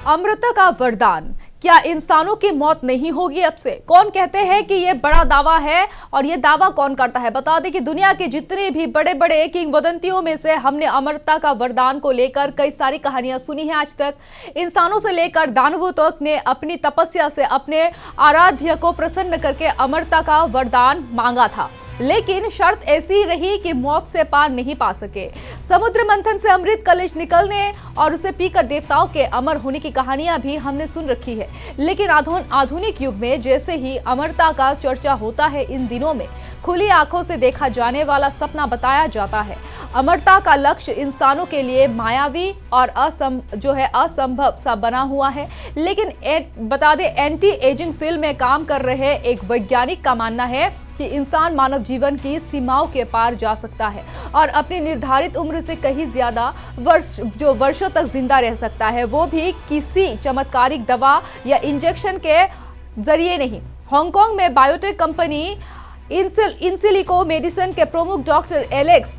अमृता का वरदान, क्या इंसानों की मौत नहीं होगी अब से? कौन कहते हैं कि ये बड़ा दावा है और ये दावा कौन करता है? बता दें कि दुनिया के जितने भी बड़े बड़े किंवदंतियों में से हमने अमृता का वरदान को लेकर कई सारी कहानियां सुनी हैं। आज तक इंसानों से लेकर दानवों तक ने अपनी तपस्या से अपने आराध्य को प्रसन्न करके अमृता का वरदान मांगा था, लेकिन शर्त ऐसी रही कि मौत से पार नहीं पा सके। समुद्र मंथन से अमृत कलश निकलने और उसे पीकर देवताओं के अमर होने की कहानियां भी हमने सुन रखी है, लेकिन आधुनिक युग में जैसे ही अमरता का चर्चा होता है, इन दिनों में खुली आंखों से देखा जाने वाला सपना बताया जाता है। अमरता का लक्ष्य इंसानों के लिए मायावी और असंभव सा बना हुआ है, लेकिन बता दें एंटी एजिंग फील्ड में काम कर रहे एक वैज्ञानिक का मानना है कि इंसान मानव जीवन की सीमाओं के पार जा सकता है और अपनी निर्धारित उम्र से कहीं ज्यादा वर्षों तक जिंदा रह सकता है, वो भी किसी चमत्कारिक दवा या इंजेक्शन के जरिए नहीं। हांगकांग में बायोटेक कंपनी इनसिलिको मेडिसिन के प्रमुख डॉक्टर एलेक्स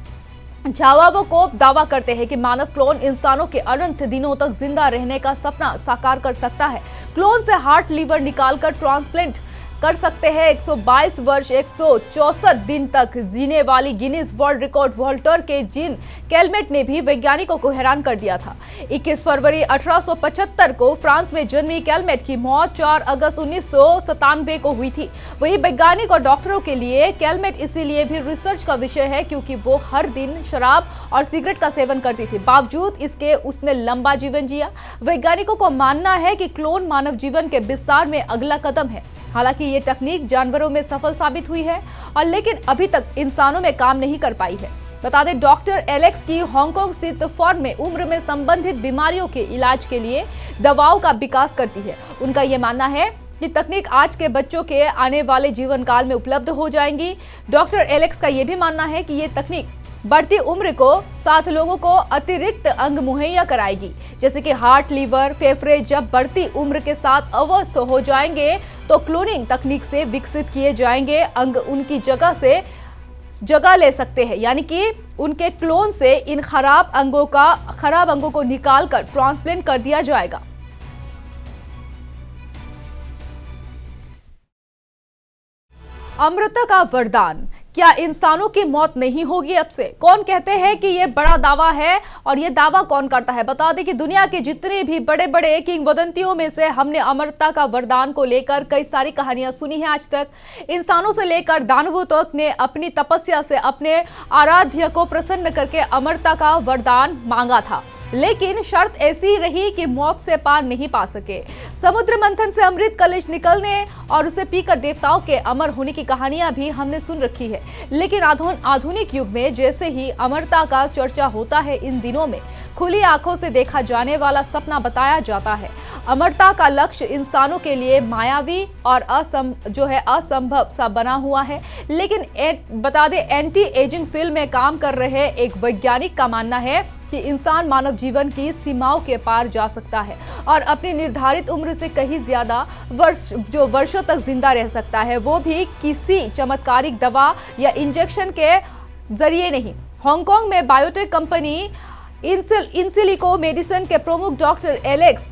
झावावोकोव दावा करते हैं कि मानव क्लोन इंसानों के अनंत दिनों तक जिंदा रहने का सपना साकार कर सकता है। क्लोन से हार्ट लीवर निकालकर ट्रांसप्लांट कर सकते हैं। 122 वर्ष 164 दिन तक जीने वाली गिनीज वर्ल्ड रिकॉर्ड होल्डर के जीन कैलमेट ने भी वैज्ञानिकों को हैरान कर दिया था। 21 फरवरी 1875 को फ्रांस में जन्मी कैलमेट की मौत 4 अगस्त 1997 को हुई थी। वही वैज्ञानिक और डॉक्टरों के लिए कैलमेट इसीलिए भी रिसर्च का विषय है क्योंकि वो हर दिन शराब और सिगरेट का सेवन करती थी। बावजूद इसके उसने लंबा जीवन जिया। वैज्ञानिकों को मानना है कि क्लोन मानव जीवन के विस्तार में अगला कदम है। हालांकि ये तकनीक जानवरों में सफल साबित हुई है और लेकिन अभी तक इंसानों में काम नहीं कर पाई है। बता दें डॉक्टर एलेक्स की हांगकांग स्थित फर्म में उम्र में संबंधित बीमारियों के इलाज के लिए दवाओं का विकास करती है। उनका ये मानना है कि तकनीक आज के बच्चों के आने वाले जीवन काल में उपलब्ध हो जाएंगी। डॉक्टर एलेक्स का ये भी मानना है कि ये तकनीक बढ़ती उम्र को साथ लोगों को अतिरिक्त अंग मुहैया कराएगी, जैसे कि हार्ट लीवर फेफड़े जब बढ़ती उम्र के साथ अवस्थ हो जाएंगे तो क्लोनिंग तकनीक से विकसित किए जाएंगे अंग उनकी जगह ले सकते हैं, यानी कि उनके क्लोन से इन खराब अंगों को निकालकर ट्रांसप्लांट कर दिया जाएगा। अमृता का वरदान, क्या इंसानों की मौत नहीं होगी अब से? कौन कहते हैं कि ये बड़ा दावा है और ये दावा कौन करता है? बता दें कि दुनिया के जितने भी बड़े बड़े किंवदंतियों में से हमने अमरता का वरदान को लेकर कई सारी कहानियां सुनी हैं। आज तक इंसानों से लेकर दानवों तक ने अपनी तपस्या से अपने आराध्य को प्रसन्न करके अमरता का वरदान मांगा था, लेकिन शर्त ऐसी रही कि मौत से पार नहीं पा सके। समुद्र मंथन से अमृत कलश निकलने और उसे पीकर देवताओं के अमर होने की कहानियां भी हमने सुन रखी है, लेकिन आधुनिक युग में जैसे ही अमरता का चर्चा होता है, इन दिनों में खुली आंखों से देखा जाने वाला सपना बताया जाता है। अमरता का लक्ष्य इंसानों के लिए मायावी और असंभव सा बना हुआ है, लेकिन बता दें एंटी एजिंग फील्ड में काम कर रहे एक वैज्ञानिक का मानना है कि इंसान मानव जीवन की सीमाओं के पार जा सकता है और अपनी निर्धारित उम्र से कहीं ज्यादा वर्षों तक जिंदा रह सकता है, वो भी किसी चमत्कारिक दवा या इंजेक्शन के जरिए नहीं। हांगकांग में बायोटेक कंपनी इनसिलिको मेडिसिन के प्रमुख डॉक्टर एलेक्स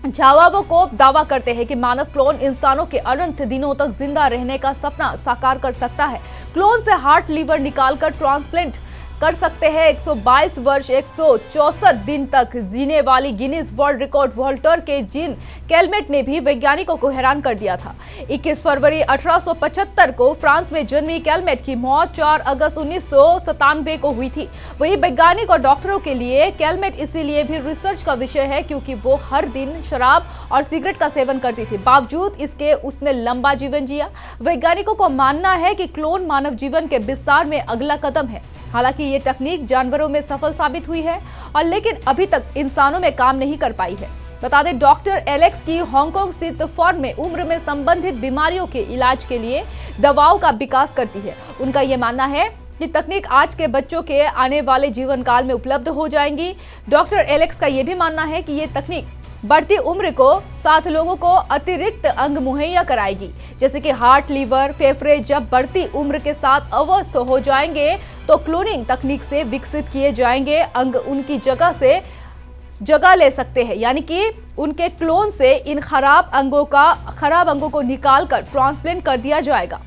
झावावकोव दावा करते हैं कि मानव क्लोन इंसानों के अनंत दिनों तक जिंदा रहने का सपना साकार कर सकता है। क्लोन से हार्ट लीवर निकालकर ट्रांसप्लांट कर सकते हैं। 122 वर्ष 164 दिन तक जीने वाली गिनीज वर्ल्ड रिकॉर्ड होल्डर के जीन कैलमेट ने भी वैज्ञानिकों को हैरान कर दिया था। 21 फरवरी 1875 को फ्रांस में जन्मी कैलमेट की मौत 4 अगस्त 1997 को हुई थी। वही वैज्ञानिक और डॉक्टरों के लिए कैलमेट इसीलिए भी रिसर्च का विषय है क्योंकि वो हर दिन शराब और सिगरेट का सेवन करती थी। बावजूद इसके उसने लंबा जीवन जिया। वैज्ञानिकों को मानना है कि क्लोन मानव जीवन के विस्तार में अगला कदम है। हालांकि ये तकनीक जानवरों में सफल साबित हुई है और लेकिन अभी तक इंसानों में काम नहीं कर पाई है। बता दें डॉक्टर एलेक्स की हांगकांग स्थित फर्म में उम्र में संबंधित बीमारियों के इलाज के लिए दवाओं का विकास करती है। उनका ये मानना है कि तकनीक आज के बच्चों के आने वाले जीवन काल में उपलब्ध हो जाएंगी। डॉक्टर एलेक्स का ये भी मानना है कि ये तकनीक बढ़ती उम्र को साथ लोगों को अतिरिक्त अंग मुहैया कराएगी, जैसे कि हार्ट लीवर फेफड़े जब बढ़ती उम्र के साथ अवस्थ हो जाएंगे तो क्लोनिंग तकनीक से विकसित किए जाएंगे अंग उनकी जगह ले सकते हैं, यानी कि उनके क्लोन से इन खराब अंगों को निकालकर ट्रांसप्लांट कर दिया जाएगा।